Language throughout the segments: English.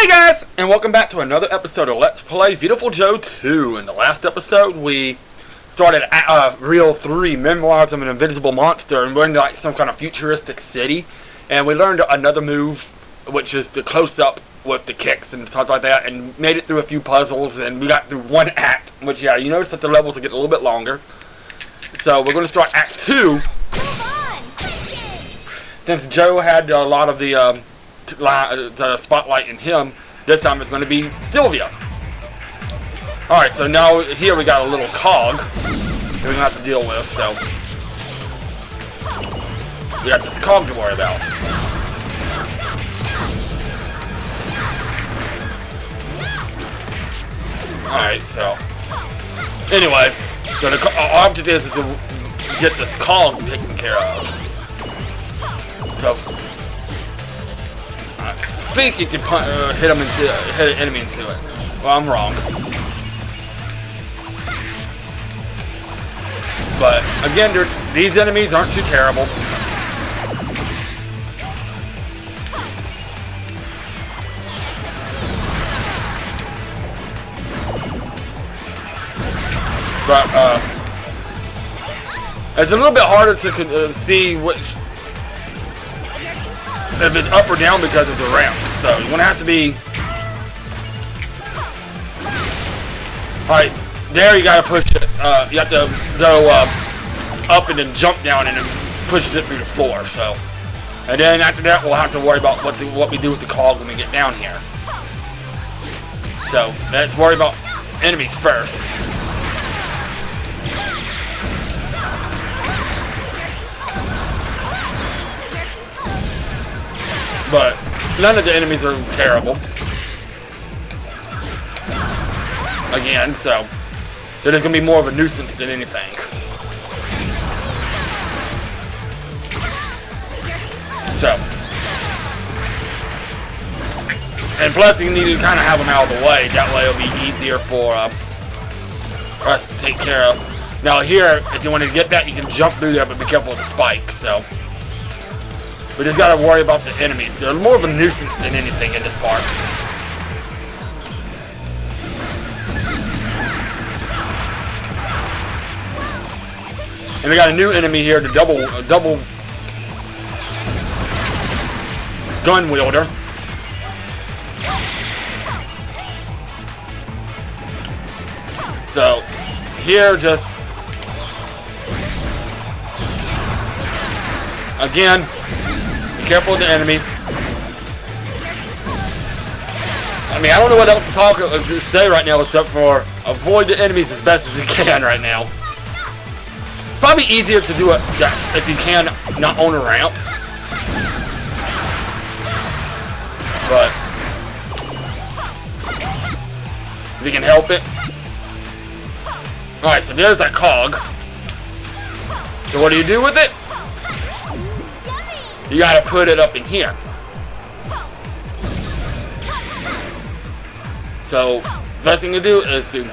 Hey guys, and welcome back to another episode of Let's Play Viewtiful Joe 2. In the last episode, we started Reel 3, Memoirs of an Invisible Monster, and we're in like some kind of futuristic city. And we learned another move, which is the close-up with the kicks and stuff like that, and made it through a few puzzles, and we got through one act, which, yeah, you notice that the levels are getting a little bit longer. So we're going to start Act 2. Since Joe had a lot of the spotlight in him, this time it's going to be Sylvia. Alright, so now here we got a little cog that we're going to have to deal with, so we got this cog to worry about. Alright, so anyway, so the object is to get this cog taken care of. So I think you can hit an enemy into it. Well, I'm wrong. But again, these enemies aren't too terrible. But it's a little bit harder to see which, if it's up or down because of the ramps. So you're gonna have to be. Alright, there you gotta push it. You have to go up and then jump down and then push it through the floor. So, and then after that, we'll have to worry about what we do with the cog when we get down here. So let's worry about enemies first. But none of the enemies are terrible. Again, so they're just gonna be more of a nuisance than anything. So, and plus you need to kind of have them out of the way. That way it'll be easier for us to take care of. Now here, if you want to get that, you can jump through there, but be careful with the spikes. So we just gotta worry about the enemies. They're more of a nuisance than anything in this part. And we got a new enemy here, the double gun wielder. So here, just again, careful with the enemies. I mean, I don't know what else to say right now except for avoid the enemies as best as you can right now. Probably easier to do it if you can not own a ramp. But if you can help it. Alright, so there's that cog. So what do you do with it? You gotta put it up in here. So, best thing to do is to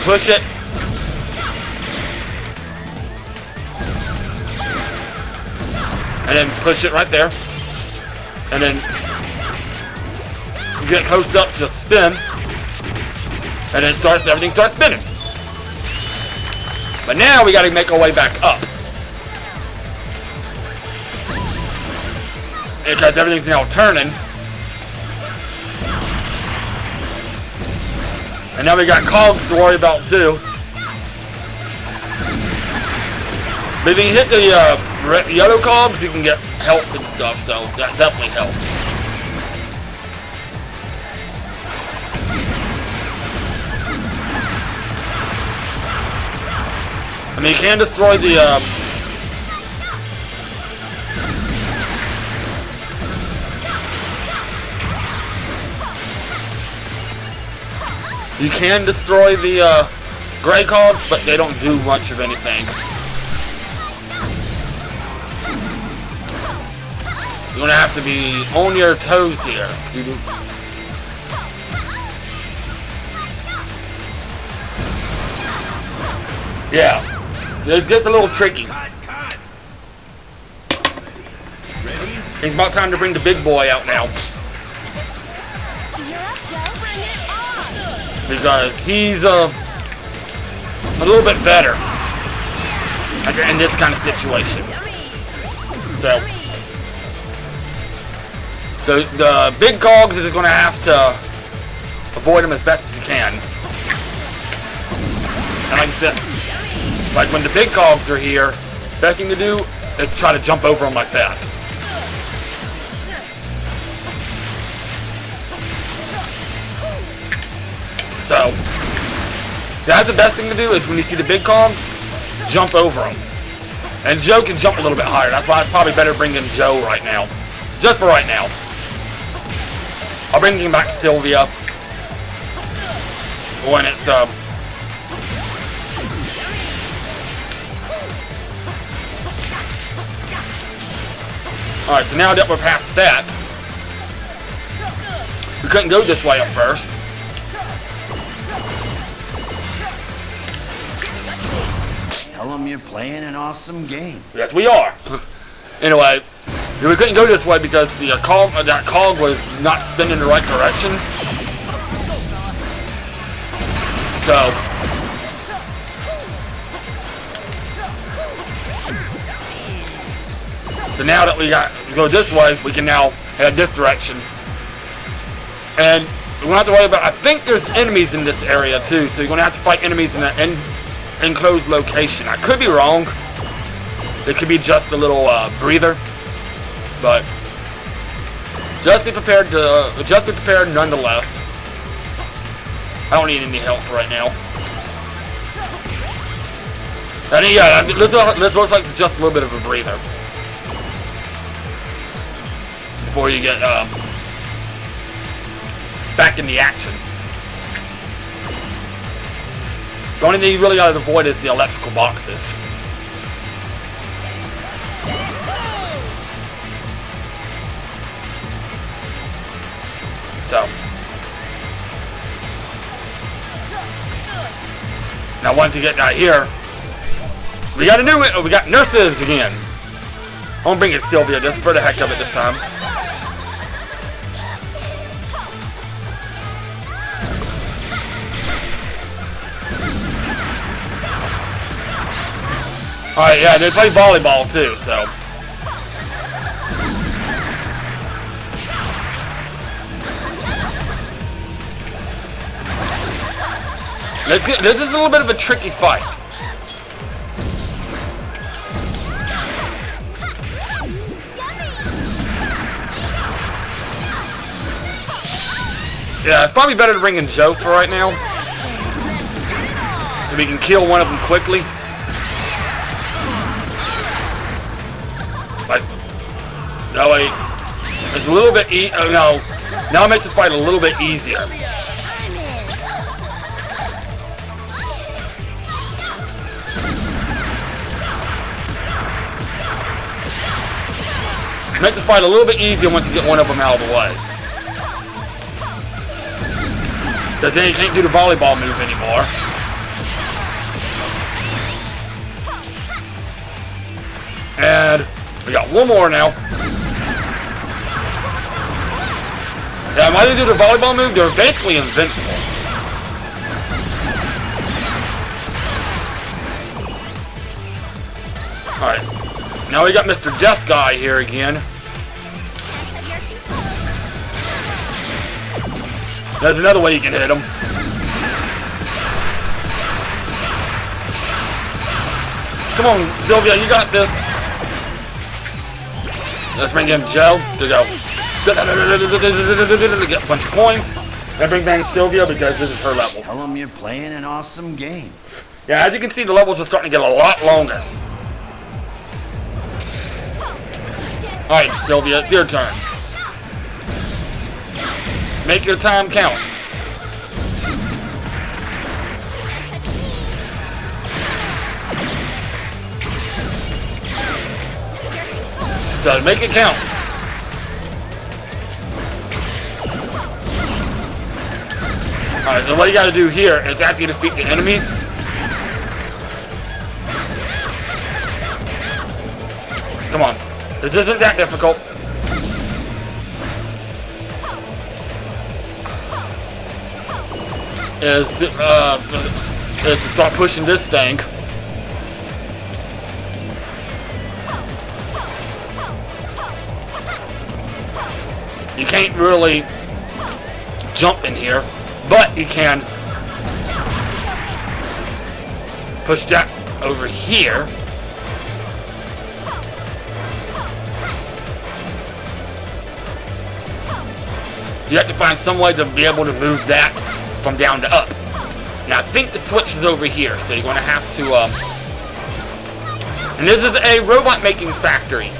push it. And then push it right there. And then get close up to spin. And then everything starts spinning. But now we gotta make our way back up. Because everything's now turning. And now we got cogs to worry about too. But if you can hit the yellow cogs, you can get help and stuff, so that definitely helps. I mean, you can destroy the, you can destroy the, gray cogs, but they don't do much of anything. You're gonna have to be on your toes here. Yeah. It gets a little tricky. Ready? It's about time to bring the big boy out now. Because he's a little bit better in this kind of situation. So the big cogs is going to have to avoid them as best as you can. And like I said, like when the big cogs are here, best thing to do is try to jump over them like that. So that's the best thing to do is when you see the big cogs, jump over them. And Joe can jump a little bit higher. That's why it's probably better bringing Joe right now. Just for right now. I'll bring him back Sylvia when it's alright, so now that we're past that, we couldn't go this way at first. Tell them you're playing an awesome game. Yes, we are. Anyway, we couldn't go this way because the that cog was not spinning in the right direction. So now that we got to go this way, we can now head this direction. And we won't have to worry about, I think there's enemies in this area too, so you're going to have to fight enemies in an enclosed location. I could be wrong. It could be just a little breather. But just be prepared nonetheless. I don't need any help right now. And yeah, this looks like just a little bit of a breather before you get back in the action. The only thing you really gotta avoid is the electrical boxes. So now once you get out here, we got a new one. Oh, we got nurses again. I'm gonna bring in Sylvia just for the heck of it this time. Alright, yeah, they play volleyball too, so. This is a little bit of a tricky fight. Yeah, it's probably better to bring in Joe for right now, so we can kill one of them quickly. Like, no, wait. It's a little bit oh no. Now it makes the fight a little bit easier. Makes the fight a little bit easier once you get one of them out of the way. Because then you can't do the volleyball move anymore. And we got one more now. Yeah, when they do the volleyball move, they're basically invincible. Alright. Now we got Mr. Death Guy here again. There's another way you can hit him. Come on, Sylvia, you got this. Let's bring in Joe. There we go. Get a bunch of coins. And bring back Sylvia because this is her level. Tell them you're playing an awesome game. Yeah, as you can see, the levels are starting to get a lot longer. Alright, Sylvia, it's your turn. Make your time count. So make it count. Alright, so what you gotta do here is after you defeat the enemies, come on. This isn't that difficult. is to start pushing this thing. You can't really jump in here, but you can push that over here. You have to find some way to be able to move that from down to up. Now I think the switch is over here, so you're going to have to, and this is a robot making factory.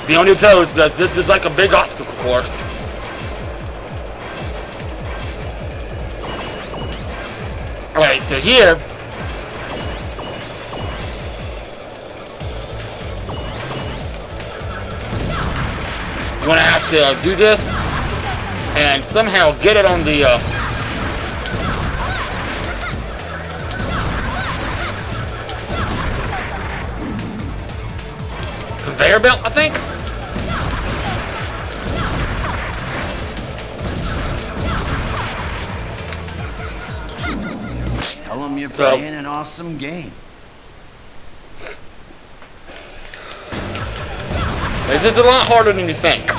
Be on your toes, because this is like a big obstacle course. Alright, so here, you're going to have to do this and somehow get it on the conveyor belt, I think. Tell them you're playing an awesome game. This is a lot harder than you think.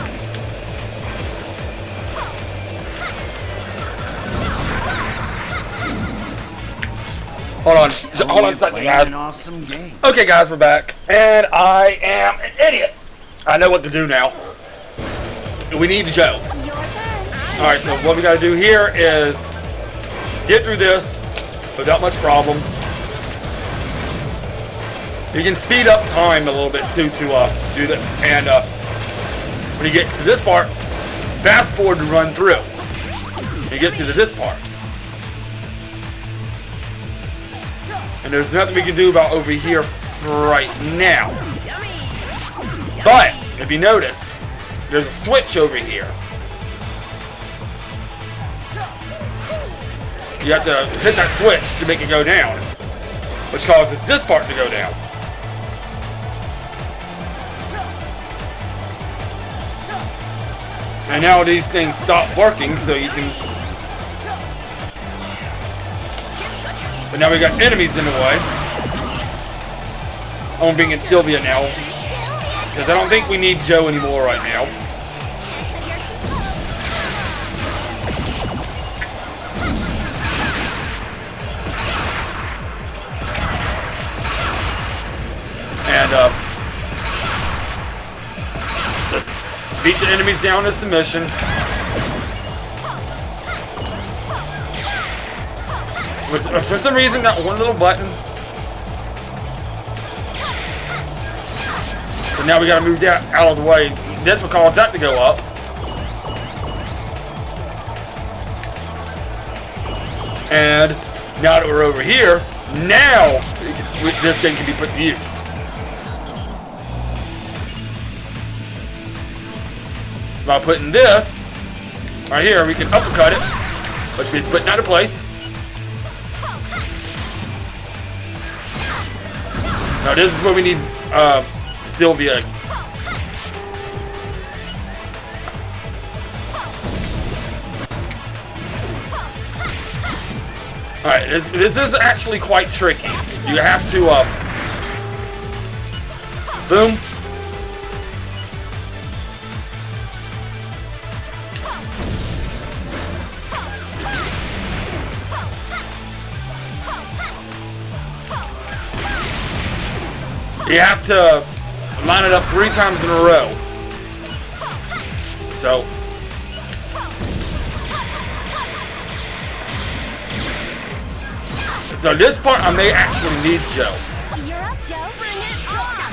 Hold on a second, guys. An awesome game. Okay, guys, we're back, and I am an idiot. I know what to do now. We need Joe. All right, so what we got to do here is get through this without much problem. You can speed up time a little bit too to do that, and when you get to this part, fast forward to run through. You get to this part, and there's nothing we can do about over here right now. But if you notice, there's a switch over here. You have to hit that switch to make it go down, which causes this part to go down. And now these things stop working, so you can... But now we got enemies in the way. I'm bringing Sylvia now, because I don't think we need Joe anymore right now. And beat the enemies down to submission. For some reason, that one little button. But now we gotta move that out of the way. That's what caused that to go up. And now that we're over here, now this thing can be put to use. By putting this right here, we can uppercut it, which means putting that in place. Now this is where we need Sylvia. Alright, this is actually quite tricky. You have to boom. You have to line it up 3 times in a row. So this part I may actually need Joe. You're up, Joe. Bring it on.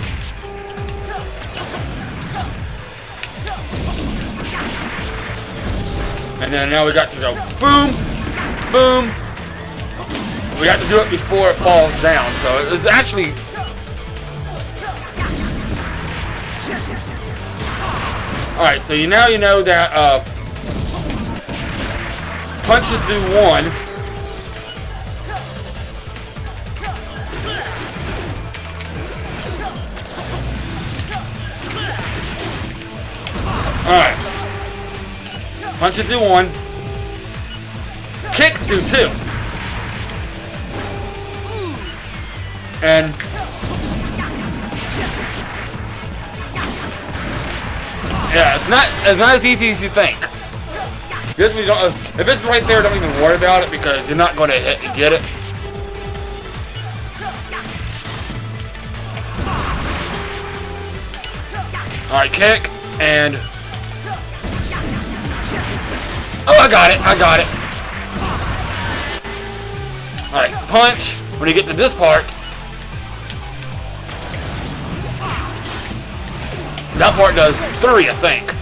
And then now we got to go boom, boom. We have to do it before it falls down. So it's actually... Alright, so now you know that punches do 1. Alright. Punches do 1. Kicks do 2. And yeah, it's not as easy as you think. Just we don't, if it's right there, don't even worry about it because you're not going to hit and get it. Alright, kick, and... Oh, I got it, I got it. Alright, punch. When you get to this part, that part does 3, I think.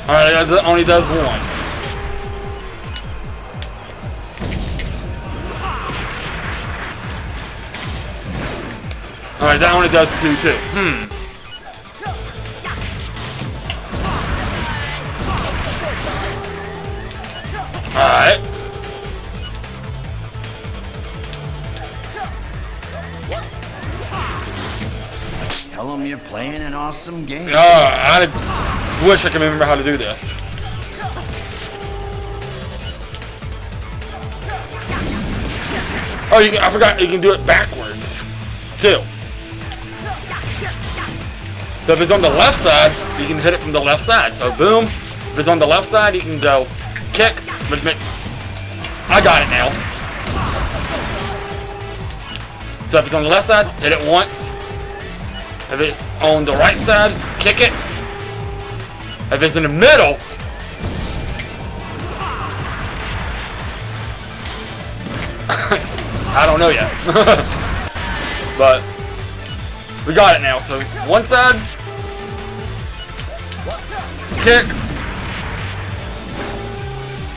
Alright, that only does 1. Alright, that only does 2 too. Alright. Tell them you're playing an awesome game. I wish I could remember how to do this. Oh, I forgot you can do it backwards, too. So if it's on the left side, you can hit it from the left side. So boom. If it's on the left side, you can go kick. I got it now. So if it's on the left side, hit it once. If it's on the right side, kick it. If it's in the middle, I don't know yet. But we got it now. So one side, kick,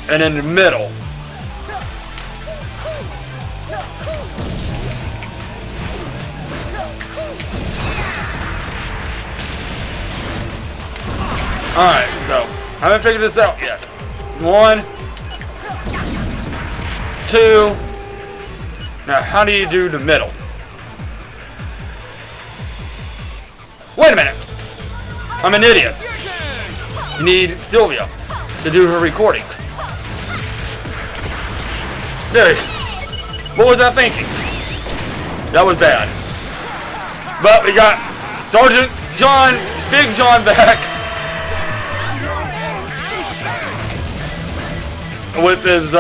and in the middle. Alright, so I haven't figured this out yet. 1, 2. Now, how do you do the middle? Wait a minute. I'm an idiot. You need Sylvia to do her recording. There. What was I thinking? That was bad. But we got Sergeant John, Big John back. With his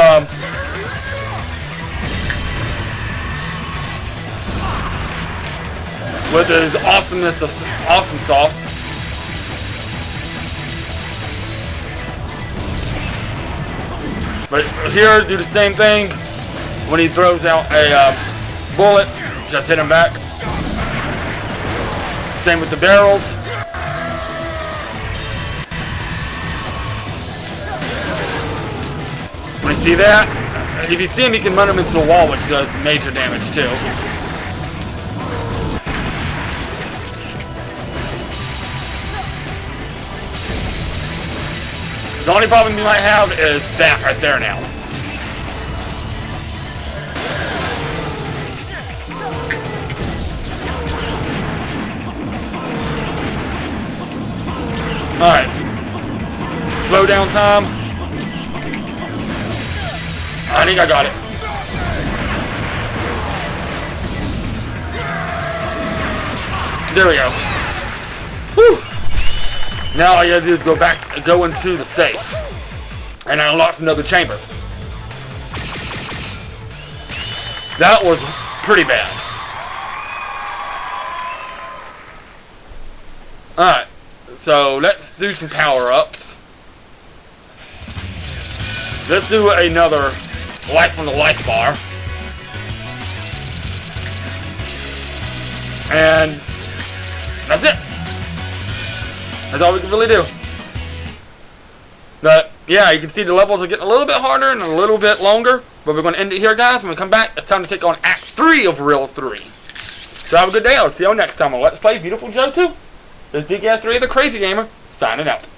awesomeness of awesome sauce. But here, do the same thing. When he throws out a bullet, just hit him back. Same with the barrels. When you see that, if you see him, you can run him into the wall, which does major damage too. The only problem you might have is that right there now. Alright. Slow down time. I think I got it. There we go. Whew. Now all you gotta do is go into the safe. And I unlocked another chamber. That was pretty bad. Alright. So let's do some power-ups. Let's do another life from the life bar. And that's it. That's all we can really do. But yeah, you can see the levels are getting a little bit harder and a little bit longer. But we're going to end it here, guys. When we come back, it's time to take on Act 3 of Reel 3. So have a good day. I'll see you next time on Let's Play Viewtiful Joe 2. This is Big Ass 3 the Crazy Gamer, signing out.